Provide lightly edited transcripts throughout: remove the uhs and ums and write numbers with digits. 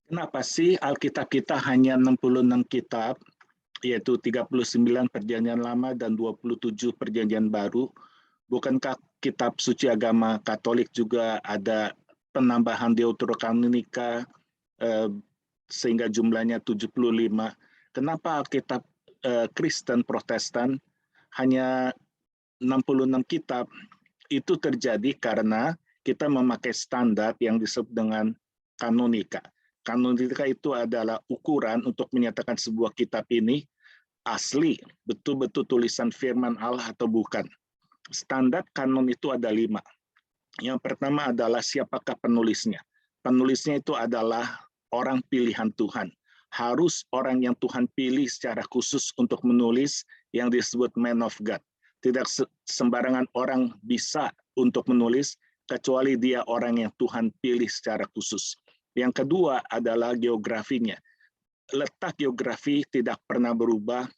Kenapa sih Alkitab kita hanya 66 kitab, yaitu 39 Perjanjian Lama dan 27 Perjanjian Baru? Bukankah kitab suci agama Katolik juga ada penambahan Deuterokanonika sehingga jumlahnya 75? Kenapa Alkitab Kristen Protestan hanya 66 kitab? Itu terjadi karena kita memakai standar yang disebut dengan kanonika. Kanonika itu adalah ukuran untuk menyatakan sebuah kitab ini asli, betul-betul tulisan firman Allah atau bukan. Standar kanon itu ada 5. Yang pertama adalah siapakah penulisnya. Penulisnya itu adalah orang pilihan Tuhan. Harus orang yang Tuhan pilih secara khusus untuk menulis yang disebut man of God. Tidak sembarangan orang bisa untuk menulis, kecuali dia orang yang Tuhan pilih secara khusus. Yang kedua adalah geografinya. Letak geografi tidak pernah berubah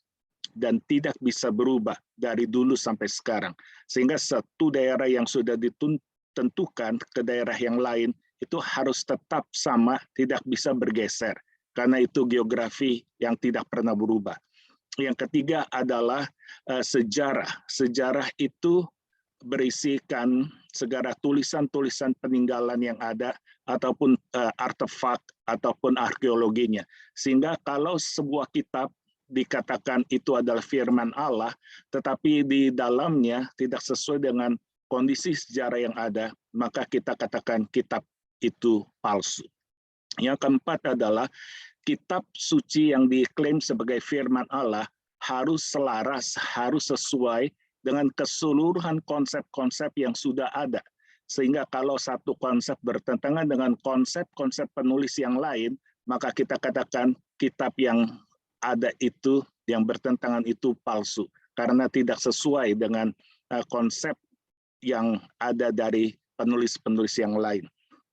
dan tidak bisa berubah dari dulu sampai sekarang. Sehingga satu daerah yang sudah ditentukan ke daerah yang lain, itu harus tetap sama, tidak bisa bergeser. Karena itu geografi yang tidak pernah berubah. Yang ketiga adalah sejarah. Sejarah itu berisikan segala tulisan-tulisan peninggalan yang ada, ataupun artefak, ataupun arkeologinya. Sehingga kalau sebuah kitab dikatakan itu adalah firman Allah, tetapi di dalamnya tidak sesuai dengan kondisi sejarah yang ada, maka kita katakan kitab itu palsu. Yang keempat adalah kitab suci yang diklaim sebagai firman Allah harus selaras, harus sesuai dengan keseluruhan konsep-konsep yang sudah ada. Sehingga kalau satu konsep bertentangan dengan konsep-konsep penulis yang lain, maka kita katakan kitab yang ada itu, yang bertentangan itu palsu. Karena tidak sesuai dengan konsep yang ada dari penulis-penulis yang lain.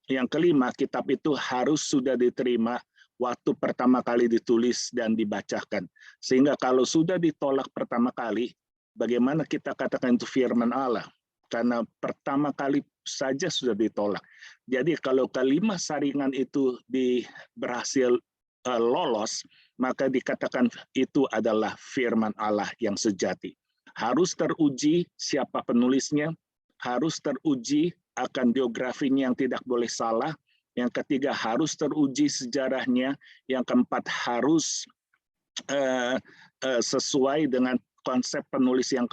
Yang kelima, kitab itu harus sudah diterima waktu pertama kali ditulis dan dibacakan. Sehingga kalau sudah ditolak pertama kali, bagaimana kita katakan itu firman Allah? Karena pertama kali saja sudah ditolak. Jadi kalau kelima saringan itu berhasil lolos, maka dikatakan itu adalah firman Allah yang sejati. Harus teruji siapa penulisnya, harus teruji akan biografinya yang tidak boleh salah. Yang ketiga, harus teruji sejarahnya. Yang keempat, harus sesuai dengan konsep penulis yang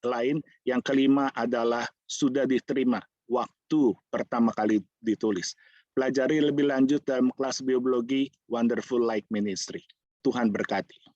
lain. Yang kelima adalah sudah diterima waktu pertama kali ditulis. Pelajari lebih lanjut dalam kelas biologi Wonderful Life Ministry. Tuhan berkati.